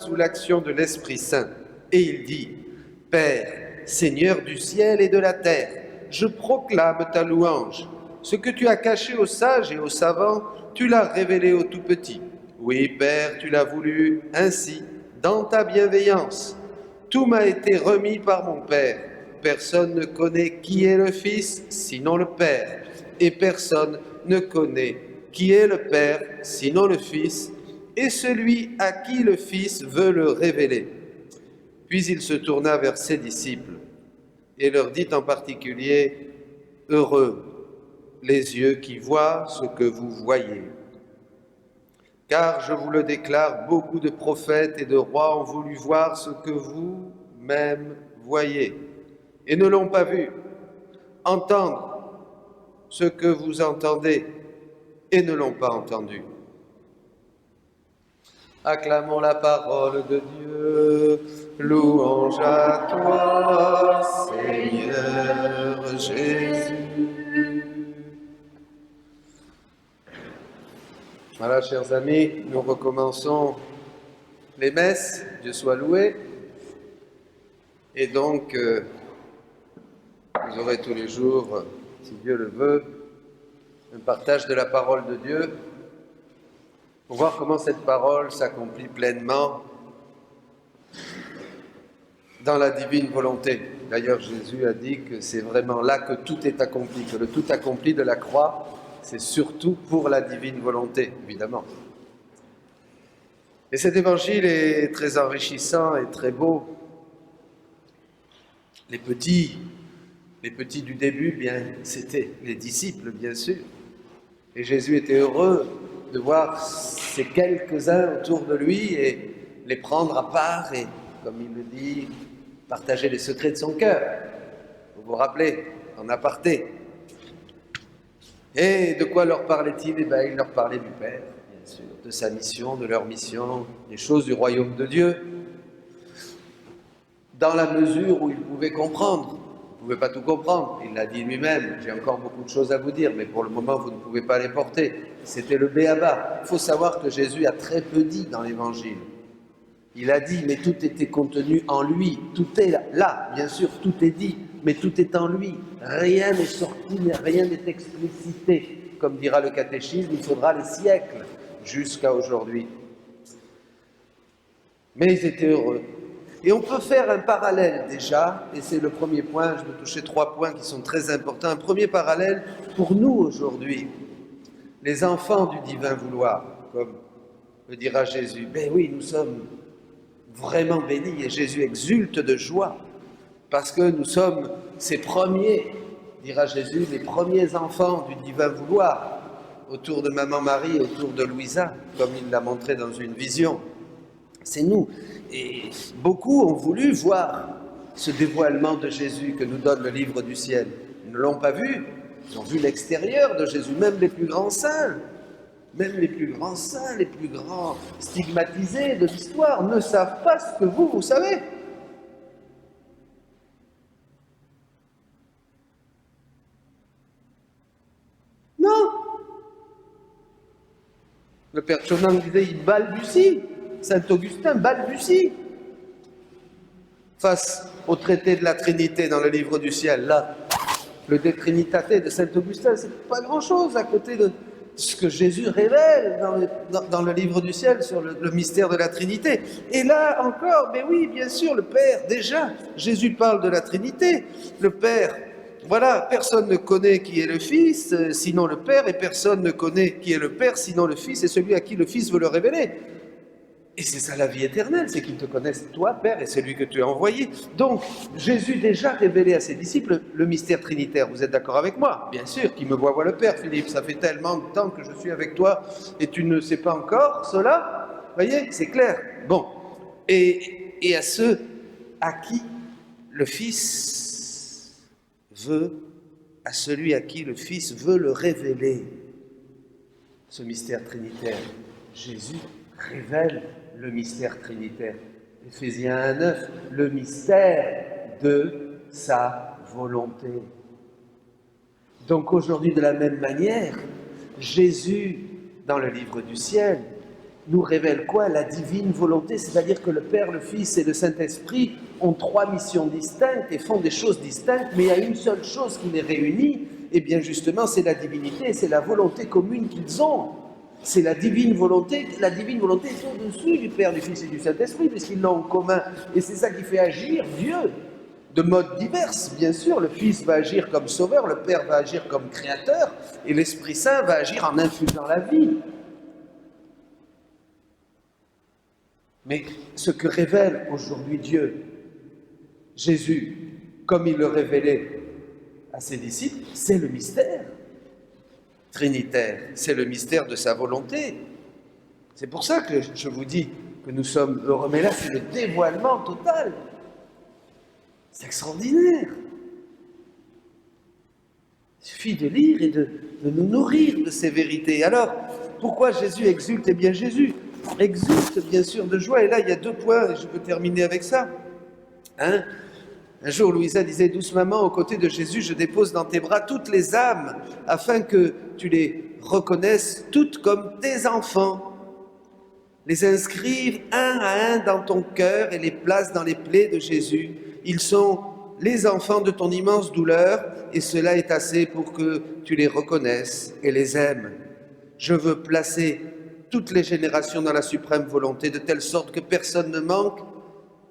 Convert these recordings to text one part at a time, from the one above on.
sous l'action de l'Esprit Saint. Et il dit, Père, Seigneur du ciel et de la terre, je proclame ta louange. Ce que tu as caché aux sages et aux savants, tu l'as révélé aux tout petits. Oui, Père, tu l'as voulu ainsi, dans ta bienveillance. Tout m'a été remis par mon Père. Personne ne connaît qui est le Fils, sinon le Père. Et personne ne connaît qui est le Père, sinon le Fils, et celui à qui le Fils veut le révéler. Puis il se tourna vers ses disciples et leur dit en particulier, « Heureux les yeux qui voient ce que vous voyez. Car je vous le déclare, beaucoup de prophètes et de rois ont voulu voir ce que vous-même voyez, et ne l'ont pas vu, entendre ce que vous entendez, et ne l'ont pas entendu. » Acclamons la parole de Dieu. Louange à toi, Seigneur Jésus. Voilà, chers amis, nous recommençons les messes, Dieu soit loué. Et donc, vous aurez tous les jours, si Dieu le veut, un partage de la parole de Dieu pour voir comment cette parole s'accomplit pleinement dans la divine volonté. D'ailleurs, Jésus a dit que c'est vraiment là que tout est accompli, que le tout accompli de la croix, c'est surtout pour la divine volonté, évidemment. Et cet évangile est très enrichissant et très beau. Les petits du début, bien, c'était les disciples, bien sûr. Et Jésus était heureux de voir ces quelques-uns autour de lui et les prendre à part et, comme il le dit, partager les secrets de son cœur. Vous vous rappelez, en aparté. Et de quoi leur parlait-il? Eh bien, il leur parlait du Père, bien sûr, de sa mission, de leur mission, des choses du royaume de Dieu, dans la mesure où ils pouvaient comprendre. Vous ne pouvez pas tout comprendre, il l'a dit lui-même, j'ai encore beaucoup de choses à vous dire, mais pour le moment, vous ne pouvez pas les porter. C'était le b.a.-ba. Il faut savoir que Jésus a très peu dit dans l'Évangile. Il a dit, mais tout était contenu en lui, tout est là, bien sûr, tout est dit, mais tout est en lui. Rien n'est sorti, rien n'est explicité. Comme dira le catéchisme, il faudra les siècles jusqu'à aujourd'hui. Mais ils étaient heureux. Et on peut faire un parallèle déjà, et c'est le premier point, je vais toucher 3 points qui sont très importants. Un premier parallèle pour nous aujourd'hui, les enfants du divin vouloir, comme le dira Jésus. Ben oui, nous sommes vraiment bénis et Jésus exulte de joie parce que nous sommes ses premiers, dira Jésus, les premiers enfants du divin vouloir, autour de Maman Marie, autour de Louisa, comme il l'a montré dans une vision. C'est nous. Et beaucoup ont voulu voir ce dévoilement de Jésus que nous donne le livre du ciel. Ils ne l'ont pas vu, ils ont vu l'extérieur de Jésus, même les plus grands saints. Même les plus grands saints, les plus grands stigmatisés de l'histoire ne savent pas ce que vous savez. Non. Le Père Chonan disait, il balbutie. Saint Augustin balbutie face au traité de la Trinité dans le livre du ciel. Là, le De Trinitate de Saint Augustin, c'est pas grand-chose à côté de ce que Jésus révèle dans le livre du ciel sur le mystère de la Trinité. Et là encore, mais oui, bien sûr, le Père, déjà, Jésus parle de la Trinité. Le Père, voilà, personne ne connaît qui est le Fils, sinon le Père, et personne ne connaît qui est le Père, sinon le Fils, et celui à qui le Fils veut le révéler. Et c'est ça la vie éternelle, c'est qu'ils te connaissent, toi, Père, et celui que tu as envoyé. Donc, Jésus déjà révélé à ses disciples le mystère trinitaire. Vous êtes d'accord avec moi? Bien sûr, qui me voit le Père, Philippe. Ça fait tellement de temps que je suis avec toi et tu ne sais pas encore cela. Vous voyez, c'est clair. Bon. Et à ceux à qui le Fils veut, à celui à qui le Fils veut le révéler, ce mystère trinitaire, Jésus révèle le mystère trinitaire. Éphésiens 1,9, le mystère de sa volonté. Donc aujourd'hui, de la même manière, Jésus, dans le livre du ciel, nous révèle quoi? La divine volonté, c'est-à-dire que le Père, le Fils et le Saint-Esprit ont trois missions distinctes et font des choses distinctes, mais il y a une seule chose qui les réunit, et bien justement c'est la divinité, c'est la volonté commune qu'ils ont. C'est la divine volonté est au-dessus du Père, du Fils et du Saint-Esprit, puisqu'ils l'ont en commun, et c'est ça qui fait agir Dieu. De modes divers, bien sûr, le Fils va agir comme sauveur, le Père va agir comme créateur, et l'Esprit Saint va agir en infusant la vie. Mais ce que révèle aujourd'hui Dieu, Jésus, comme il le révélait à ses disciples, c'est le mystère trinitaire, c'est le mystère de sa volonté. C'est pour ça que je vous dis que nous sommes heureux, mais là c'est le dévoilement total. C'est extraordinaire. Il suffit de lire et de nous nourrir de ces vérités. Alors, pourquoi Jésus exulte? Eh bien, Jésus exulte bien sûr de joie. Et là, il y a deux points, et je peux terminer avec ça. Un jour, Louisa disait douce maman, aux côtés de Jésus, je dépose dans tes bras toutes les âmes, afin que tu les reconnaisses toutes comme tes enfants. Les inscrive un à un dans ton cœur et les place dans les plaies de Jésus. Ils sont les enfants de ton immense douleur, et cela est assez pour que tu les reconnaisses et les aimes. Je veux placer toutes les générations dans la suprême volonté, de telle sorte que personne ne manque,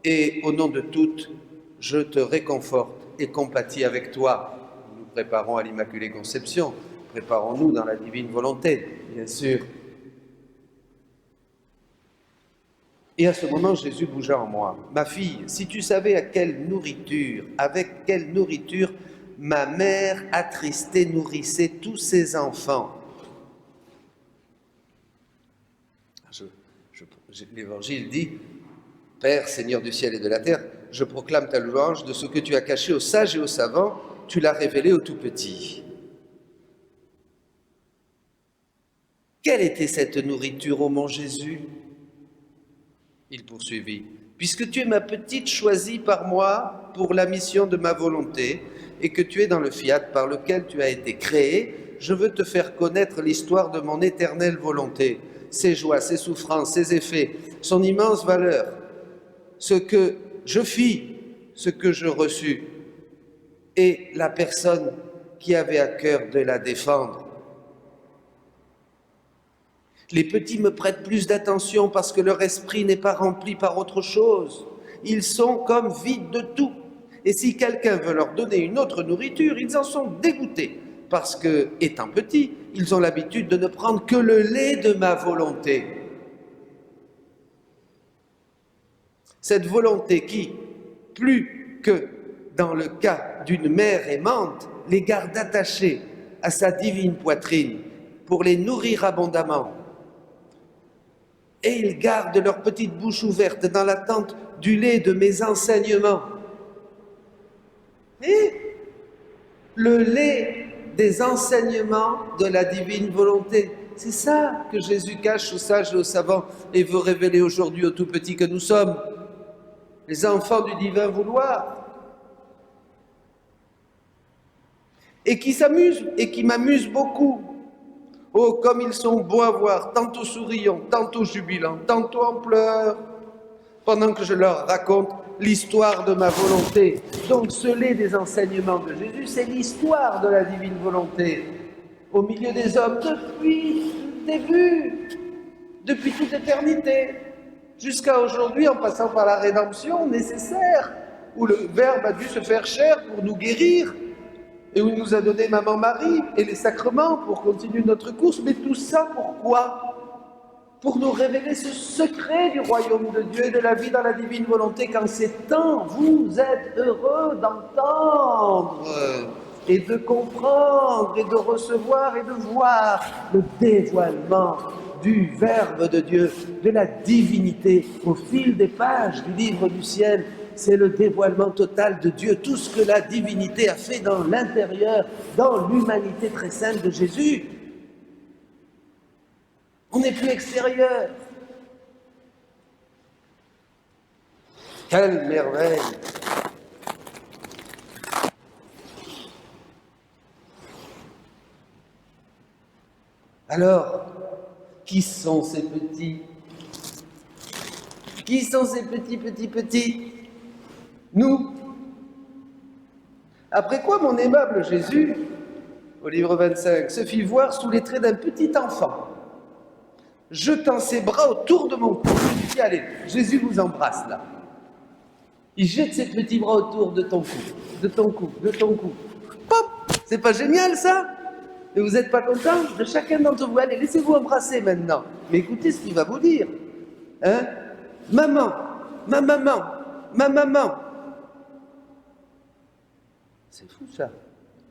et au nom de toutes, je te réconforte et compatis avec toi. Nous nous préparons à l'Immaculée Conception, préparons-nous dans la divine volonté, bien sûr. Et à ce moment, Jésus bougea en moi. Ma fille, si tu savais avec quelle nourriture ma mère attristée nourrissait tous ses enfants. L'Évangile dit, Père, Seigneur du ciel et de la terre, je proclame ta louange, de ce que tu as caché aux sages et aux savants, tu l'as révélé aux tout petits. Quelle était cette nourriture, ô mon Jésus? Il poursuivit, puisque tu es ma petite choisie par moi pour la mission de ma volonté, et que tu es dans le fiat par lequel tu as été créé, je veux te faire connaître l'histoire de mon éternelle volonté, ses joies, ses souffrances, ses effets, son immense valeur, ce que je fis, ce que je reçus, et la personne qui avait à cœur de la défendre. Les petits me prêtent plus d'attention parce que leur esprit n'est pas rempli par autre chose. Ils sont comme vides de tout. Et si quelqu'un veut leur donner une autre nourriture, ils en sont dégoûtés. Parce que, étant petits, ils ont l'habitude de ne prendre que le lait de ma volonté. Cette volonté qui, plus que dans le cas d'une mère aimante, les garde attachés à sa divine poitrine pour les nourrir abondamment. Et ils gardent leur petite bouche ouverte dans l'attente du lait de mes enseignements. Et le lait des enseignements de la divine volonté. C'est ça que Jésus cache aux sages et aux savants et veut révéler aujourd'hui aux tout petits que nous sommes, les enfants du divin vouloir. Et qui s'amusent et qui m'amusent beaucoup. Oh, comme ils sont beaux à voir, tantôt souriants, tantôt jubilants, tantôt en pleurs, pendant que je leur raconte l'histoire de ma volonté. Donc ce lait des enseignements de Jésus, c'est l'histoire de la divine volonté au milieu des hommes depuis le début, depuis toute éternité, jusqu'à aujourd'hui en passant par la rédemption nécessaire, où le Verbe a dû se faire chair pour nous guérir, et où il nous a donné Maman Marie et les sacrements pour continuer notre course. Mais tout ça, pourquoi? Pour nous révéler ce secret du royaume de Dieu et de la vie dans la divine volonté qu'en ces temps, vous êtes heureux d'entendre et de comprendre et de recevoir et de voir le dévoilement du Verbe de Dieu, de la divinité au fil des pages du livre du ciel. C'est le dévoilement total de Dieu, tout ce que la divinité a fait dans l'intérieur, dans l'humanité très sainte de Jésus. On n'est plus extérieur. Quelle merveille! Alors, qui sont ces petits Qui sont ces petits? Nous. Après quoi, mon aimable Jésus, au livre 25, se fit voir sous les traits d'un petit enfant, jetant ses bras autour de mon cou. Il dit, allez, Jésus vous embrasse là. Il jette ses petits bras autour de ton cou. Pop! C'est pas génial ça? Et vous n'êtes pas content de chacun d'entre vous? Allez, laissez-vous embrasser maintenant. Mais écoutez ce qu'il va vous dire. Hein? Maman, ma maman. C'est fou ça.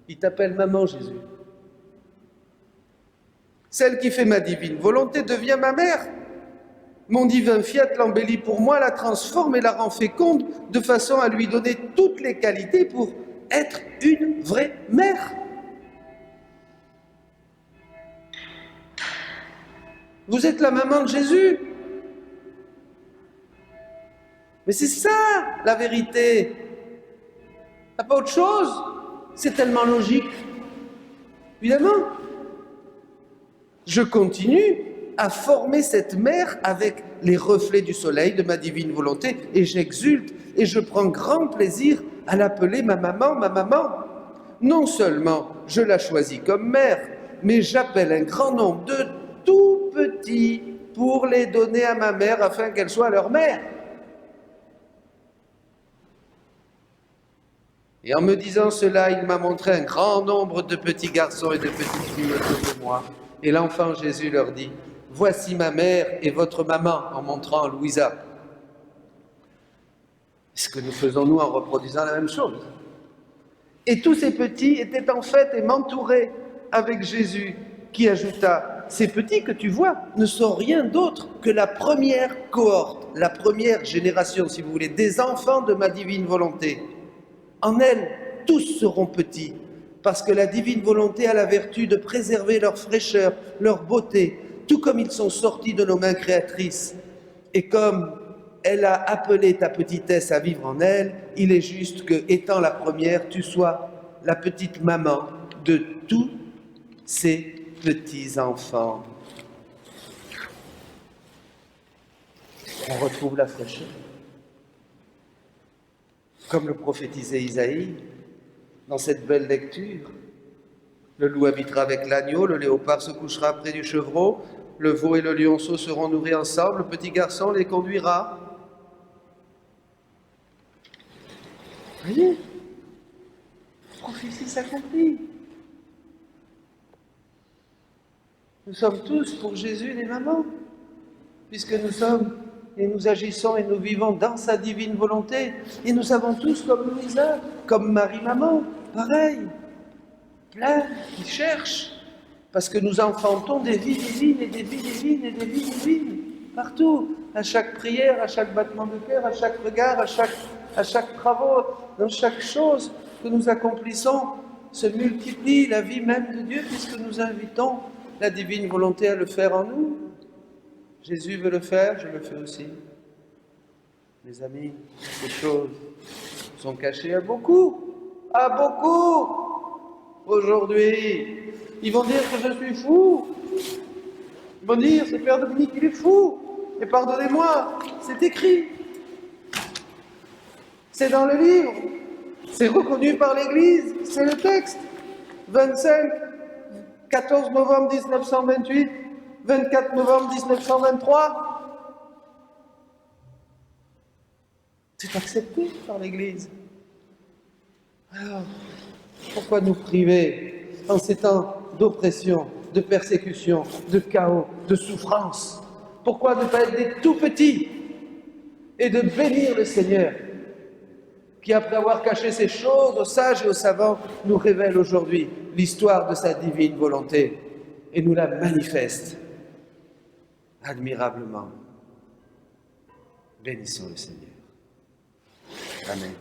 Il t'appelle maman, Jésus. Celle qui fait ma divine volonté devient ma mère. Mon divin fiat l'embellit pour moi, la transforme et la rend féconde, de façon à lui donner toutes les qualités pour être une vraie mère. Vous êtes la maman de Jésus. Mais c'est ça, la vérité. T'as pas autre chose? C'est tellement logique. Évidemment. Je continue à former cette mère avec les reflets du soleil de ma divine volonté et j'exulte et je prends grand plaisir à l'appeler ma maman. Non seulement je la choisis comme mère, mais j'appelle un grand nombre de tout petits pour les donner à ma mère afin qu'elle soit leur mère. Et en me disant cela, il m'a montré un grand nombre de petits garçons et de petites filles autour de moi. Et l'enfant Jésus leur dit, « Voici ma mère et votre maman » en montrant Louisa. Ce que nous faisons nous en reproduisant la même chose. Et tous ces petits étaient en fait et m'entouraient avec Jésus qui ajouta, « Ces petits que tu vois ne sont rien d'autre que la première cohorte, la première génération, si vous voulez, des enfants de ma divine volonté. En elle, tous seront petits, parce que la divine volonté a la vertu de préserver leur fraîcheur, leur beauté, tout comme ils sont sortis de nos mains créatrices. Et comme elle a appelé ta petitesse à vivre en elle, il est juste que, étant la première, tu sois la petite maman de tous ces petits-enfants. » On retrouve la fraîcheur. Comme le prophétisait Isaïe, dans cette belle lecture, le loup habitera avec l'agneau, le léopard se couchera près du chevreau, le veau et le lionceau seront nourris ensemble, le petit garçon les conduira. Voyez, prophétie s'accomplit. Nous sommes tous pour Jésus les mamans, puisque nous sommes et nous agissons et nous vivons dans sa divine volonté. Et nous savons tous, comme Louisa, comme Marie-Maman, pareil, plein qui cherchent, parce que nous enfantons des vies divines et des vies divines et des vies divines, partout, à chaque prière, à chaque battement de cœur, à chaque regard, à chaque travaux, dans chaque chose que nous accomplissons, se multiplie la vie même de Dieu, puisque nous invitons la divine volonté à le faire en nous. Jésus veut le faire, je le fais aussi. Mes amis, ces choses sont cachées à beaucoup aujourd'hui. Ils vont dire que je suis fou. Ils vont dire, c'est Père Dominique, il est fou. Et pardonnez-moi, c'est écrit. C'est dans le livre. C'est reconnu par l'Église. C'est le texte. 14 novembre 1928. 24 novembre 1923, c'est accepté par l'Église. Alors, pourquoi nous priver en ces temps d'oppression, de persécution, de chaos, de souffrance? Pourquoi ne pas être des tout petits et de bénir le Seigneur qui, après avoir caché ces choses aux sages et aux savants, nous révèle aujourd'hui l'histoire de sa divine volonté et nous la manifeste admirablement. Bénissons le Seigneur. Amen.